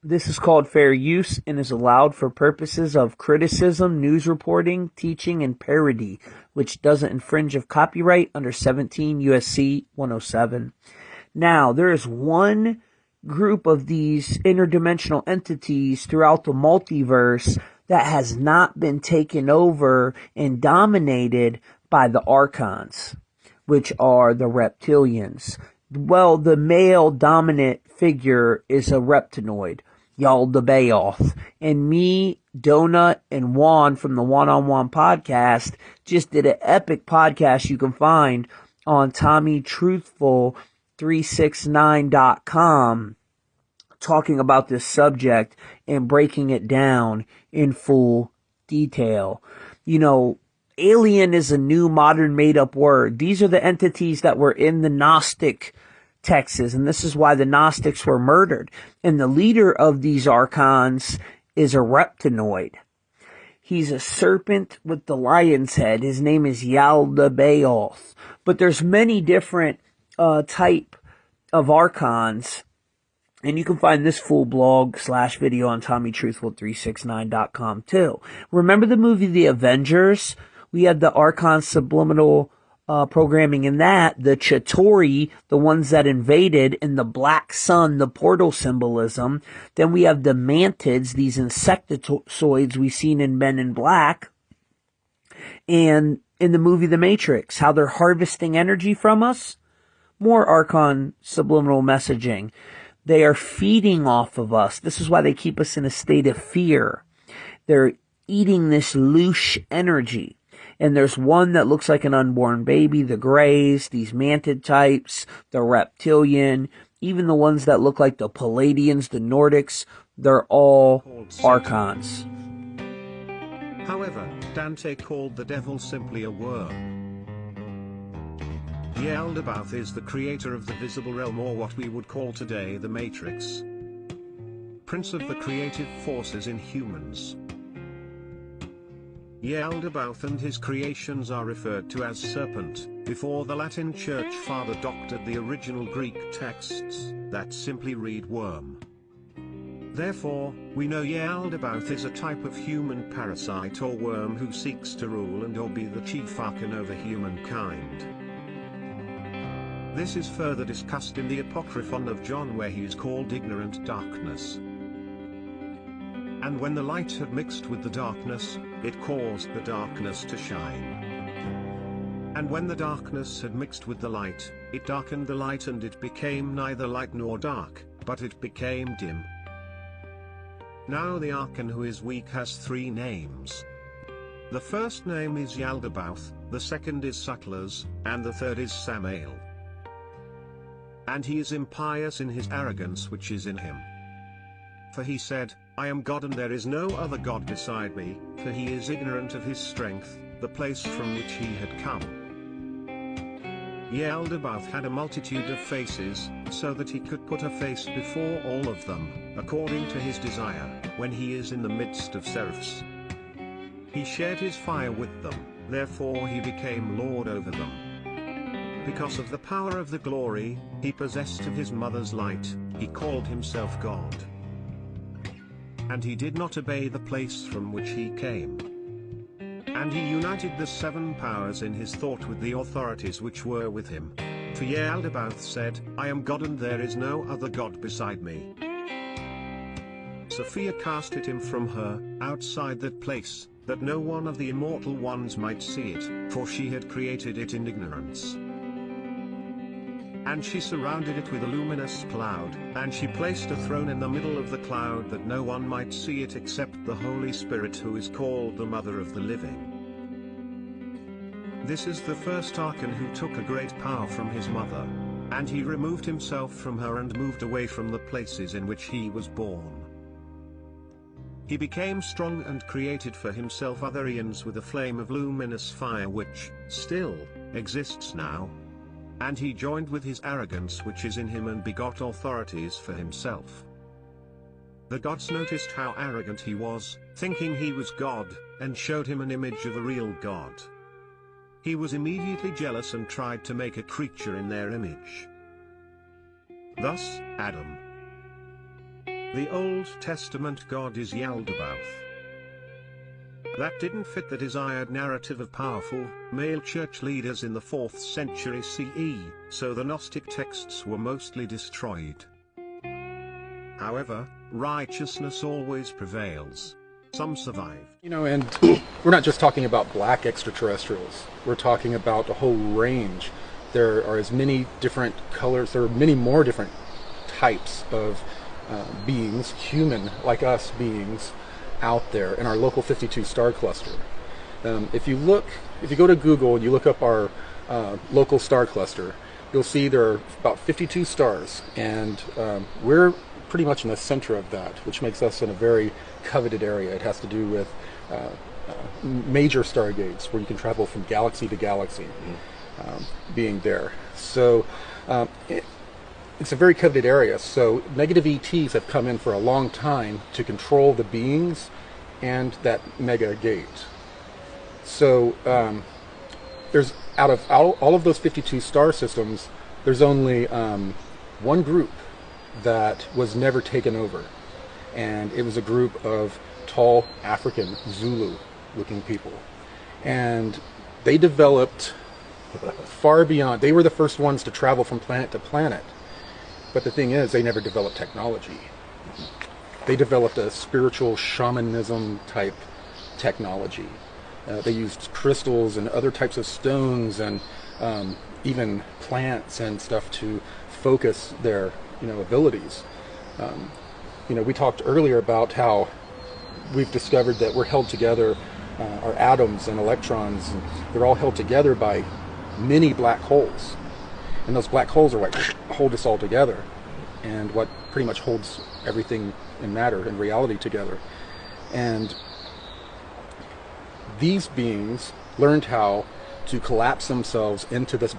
This is called fair use and is allowed for purposes of criticism, news reporting, teaching, and parody, which doesn't infringe of copyright under 17 USC 107. Now, there is one group of these interdimensional entities throughout the multiverse that has not been taken over and dominated by the Archons, which are the reptilians. Well, the male dominant figure is a reptinoid, Yaldabaoth. And me, Donut, and Juan from the One-on-One podcast just did an epic podcast you can find on TommyTruthful369.com talking about this subject and breaking it down in full detail. You know, alien is a new modern made-up word. These are the entities that were in the Gnostic texts, and this is why the Gnostics were murdered. And the leader of these archons is a reptinoid. He's a serpent with the lion's head. His name is Yaldabaoth. But there's many different type of archons. And you can find this full blog / video on TommyTruthful369.com too. Remember the movie The Avengers? We had the Archon subliminal programming in that, the Chitauri, the ones that invaded, and the black sun, the portal symbolism. Then we have the mantids, these insectoids we've seen in Men in Black. And in the movie The Matrix, how they're harvesting energy from us. More Archon subliminal messaging. They are feeding off of us. This is why they keep us in a state of fear. They're eating this loose energy. And there's one that looks like an unborn baby, the Greys, these mantid types, the reptilian, even the ones that look like the Palladians, the Nordics, they're all archons. However, Dante called the devil simply a worm. Yaldabaoth is the creator of the visible realm, or what we would call today the Matrix. Prince of the creative forces in humans. Yaldabaoth and his creations are referred to as serpent, before the Latin Church Father doctored the original Greek texts, that simply read worm. Therefore, we know Yaldabaoth is a type of human parasite or worm who seeks to rule and or be the chief archon over humankind. This is further discussed in the Apocryphon of John, where he is called ignorant darkness. And when the light had mixed with the darkness, it caused the darkness to shine. And when the darkness had mixed with the light, it darkened the light, and it became neither light nor dark, but it became dim. Now the archon who is weak has three names. The first name is Yaldabaoth, the second is Sutlers, and the third is Samael. And he is impious in his arrogance which is in him. For he said, I am God and there is no other God beside me, for he is ignorant of his strength, the place from which he had come. Yaldabaoth had a multitude of faces, so that he could put a face before all of them, according to his desire, when he is in the midst of seraphs. He shared his fire with them, therefore he became Lord over them. Because of the power of the glory he possessed of his mother's light, he called himself God. And he did not obey the place from which he came. And he united the seven powers in his thought with the authorities which were with him. For Yaldabaoth said, I am God and there is no other God beside me. Sophia casted him from her, outside that place, that no one of the immortal ones might see it, for she had created it in ignorance. And she surrounded it with a luminous cloud, and she placed a throne in the middle of the cloud that no one might see it except the Holy Spirit, who is called the Mother of the Living. This is the first archon who took a great power from his mother, and he removed himself from her and moved away from the places in which he was born. He became strong and created for himself other eons with a flame of luminous fire which, still, exists now. And he joined with his arrogance which is in him and begot authorities for himself. The gods noticed how arrogant he was, thinking he was God, and showed him an image of a real God. He was immediately jealous and tried to make a creature in their image. Thus, Adam The Old Testament god is Yaldabaoth. That didn't fit the desired narrative of powerful, male church leaders in the 4th century CE, so the Gnostic texts were mostly destroyed. However, righteousness always prevails. Some survived. You know, and we're not just talking about black extraterrestrials. We're talking about a whole range. There are as many different colors, there are many more different types of beings, human like us beings, out there in our local 52 star cluster. If you go to Google and you look up our local star cluster, you'll see there are about 52 stars, and we're pretty much in the center of that, which makes us in a very coveted area. It has to do with major stargates where you can travel from galaxy to galaxy, being there. So it's a very coveted area. So negative ETs have come in for a long time to control the beings and that mega gate. So there's out of all of those 52 star systems, there's only one group that was never taken over, and it was a group of tall African Zulu looking people, and they developed far beyond. They were the first ones to travel from planet to planet, but the thing is, they never developed technology. They developed a spiritual shamanism type technology. They used crystals and other types of stones and even plants and stuff to focus their abilities. We talked earlier about how we've discovered that we're held together, our atoms and electrons, and they're all held together by many black holes. And those black holes are what hold us all together, and what pretty much holds everything in matter and reality together. And these beings learned how to collapse themselves into these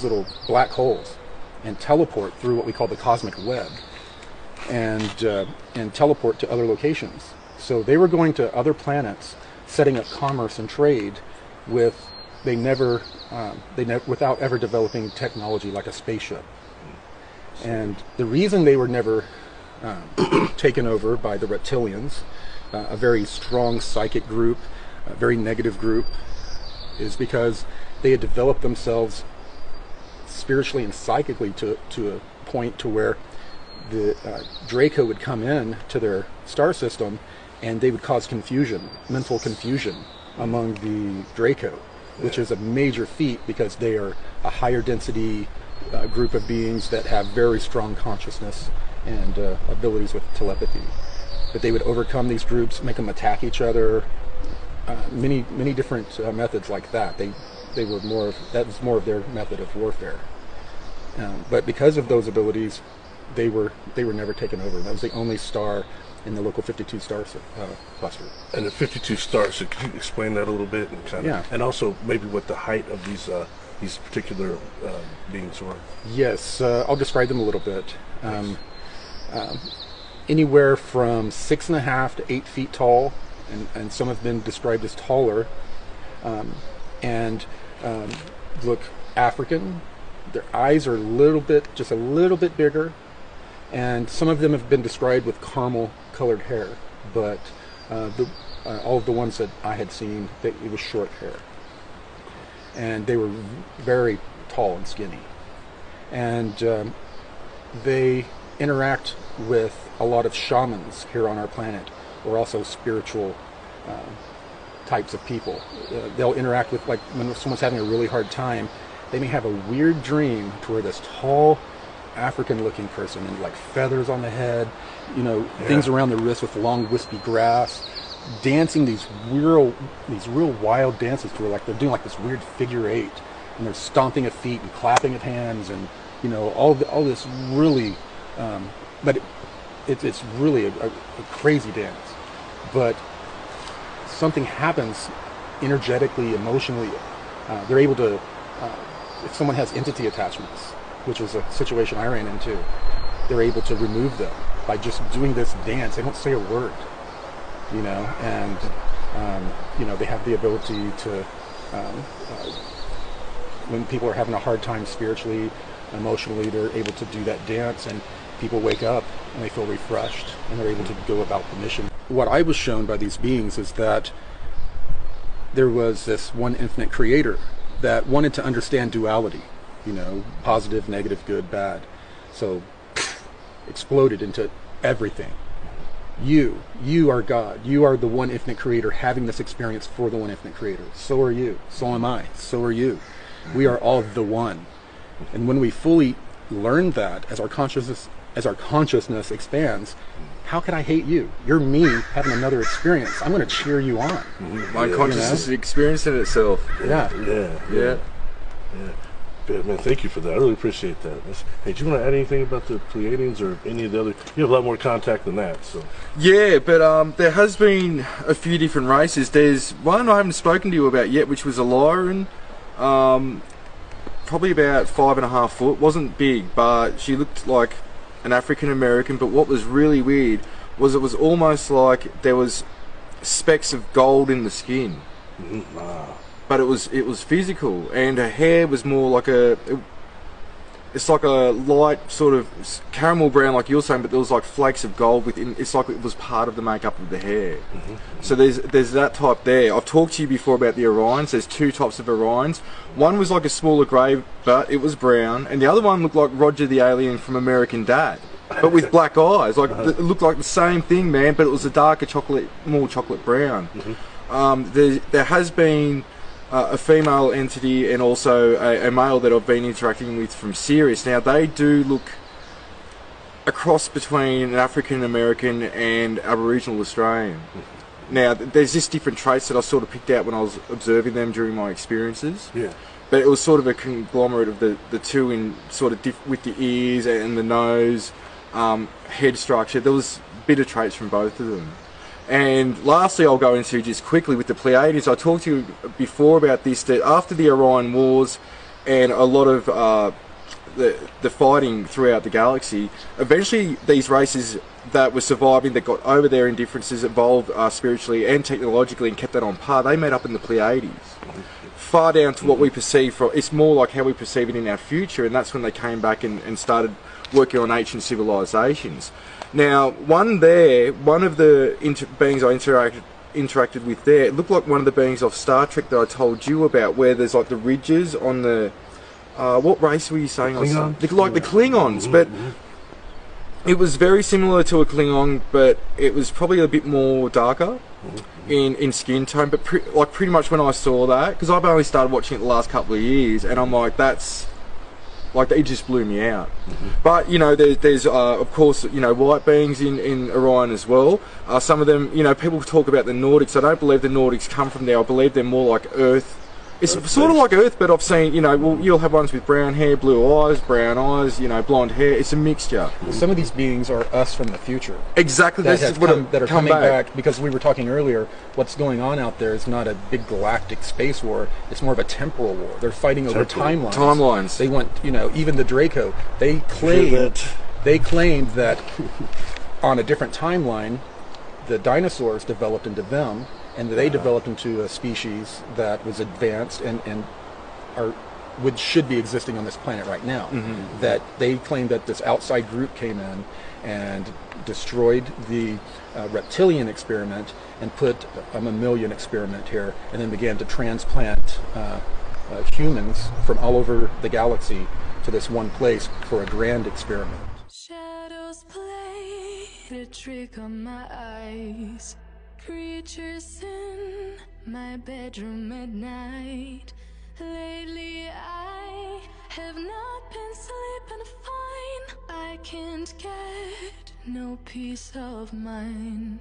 little black holes and teleport through what we call the cosmic web, and teleport to other locations. So they were going to other planets, setting up commerce and trade without ever developing technology like a spaceship. And the reason they were never taken over by the reptilians, a very strong psychic group, a very negative group, is because they had developed themselves spiritually and psychically to a point to where the Draco would come in to their star system, and they would cause confusion, mental confusion among the Draco, which is a major feat because they are a higher density group of beings that have very strong consciousness and abilities with telepathy. But they would overcome these groups, make them attack each other, many different methods like that. That was more of their method of warfare. But because of those abilities, they were never taken over. That was the only star in the local 52 star cluster. And the 52 stars, so could you explain that a little bit, and also maybe what the height of these particular beings were? Yes, I'll describe them a little bit. Anywhere from 6.5 to 8 feet tall, and some have been described as taller, and look African. Their eyes are just a little bit bigger, and some of them have been described with caramel colored hair, but all of the ones that I had seen, it was short hair, and they were very tall and skinny, and they interact with a lot of shamans here on our planet, or also spiritual types of people. They'll interact with, like, when someone's having a really hard time, they may have a weird dream to where this tall African-looking person, and like feathers on the head, things around the wrist with long wispy grass, dancing these real wild dances to where, like, they're doing like this weird figure 8, and they're stomping of feet and clapping of hands, and all this really, but it's really a crazy dance. But something happens energetically, emotionally. They're able to, if someone has entity attachments, which was a situation I ran into, they're able to remove them by just doing this dance. They don't say a word, and they have the ability to, when people are having a hard time spiritually, emotionally, they're able to do that dance, and people wake up and they feel refreshed and they're able to go about the mission. What I was shown by these beings is that there was this one infinite creator that wanted to understand duality, you know, positive, negative, good, bad. So exploded into everything. You are God. You are the one infinite creator having this experience for the one infinite creator. So are you. So am I. So are you. We are all the one. And when we fully learn that, as our consciousness expands, how can I hate you? You're me having another experience. I'm going to cheer you on. My consciousness is experiencing itself. Yeah. Man, thank you for that. I really appreciate that. Hey, do you want to add anything about the Pleiadians or any of the other? You have a lot more contact than that, so. Yeah, but there has been a few different races. There's one I haven't spoken to you about yet, which was a Lyran, probably about 5.5 foot. Wasn't big, but she looked like an African American. But what was really weird was it was almost like there was specks of gold in the skin. Wow. But it was physical, and her hair was more like it's like a light sort of caramel brown, like you're saying, but there was like flakes of gold within. It's like it was part of the makeup of the hair. So there's that type there. I've talked to you before about the Orions. There's two types of Orions. One was like a smaller grey, but it was brown, and the other one looked like Roger the alien from American Dad, but with black eyes. Like it looked like the same thing, man, but it was a darker chocolate, more chocolate brown. There has been a female entity and also a male that I've been interacting with from Sirius. Now they do look a cross between an African American and Aboriginal Australian. Now there's just different traits that I sort of picked out when I was observing them during my experiences. Yeah. But it was sort of a conglomerate of the two in sort of with the ears and the nose, head structure. There was a bit of traits from both of them. And lastly, I'll go into just quickly with the Pleiades. I talked to you before about this, that after the Orion Wars and a lot of the fighting throughout the galaxy, eventually these races that were surviving, that got over their indifferences, evolved spiritually and technologically and kept that on par. They met up in the Pleiades. Far down to what we perceive from, it's more like how we perceive it in our future, and that's when they came back and started working on ancient civilizations. Now, one of the beings I interacted with there, it looked like one of the beings of Star Trek that I told you about, where there's like the ridges on the, what race were you saying? Klingons? Like the Klingons, but it was very similar to a Klingon, but it was probably a bit more darker in skin tone. But pretty much when I saw that, because I've only started watching it the last couple of years, and I'm like, that's like, it just blew me out. But you know, there's of course, you know, white beings in Orion as well. Some of them, you know, people talk about the Nordics. I don't believe the Nordics come from there. I believe they're more like Earth. It's sort of like Earth, but I've seen, you know, well, you'll have ones with brown hair, blue eyes, brown eyes, you know, blonde hair. It's a mixture. Some of these beings are us from the future. Exactly. That are coming back, because we were talking earlier, what's going on out there is not a big galactic space war, it's more of a temporal war. They're fighting over timelines. They want, you know, even the Draco, they claimed that on a different timeline, the dinosaurs developed into them, and they developed into a species that was advanced and should be existing on this planet right now. That they claim that this outside group came in and destroyed the reptilian experiment and put a mammalian experiment here, and then began to transplant humans from all over the galaxy to this one place for a grand experiment. Shadows played a trick on my eyes. Creatures in my bedroom at night. Lately I have not been sleeping fine. I can't get no peace of mind.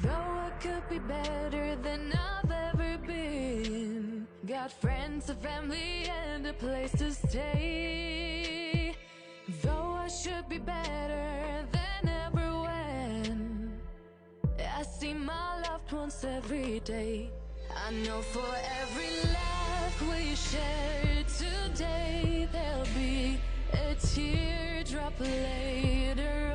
Though I could be better than I've ever been. Got friends, a family, and a place to stay. Though I should be better than ever when I see my loved ones every day. I know for every laugh we share today, there'll be a teardrop later.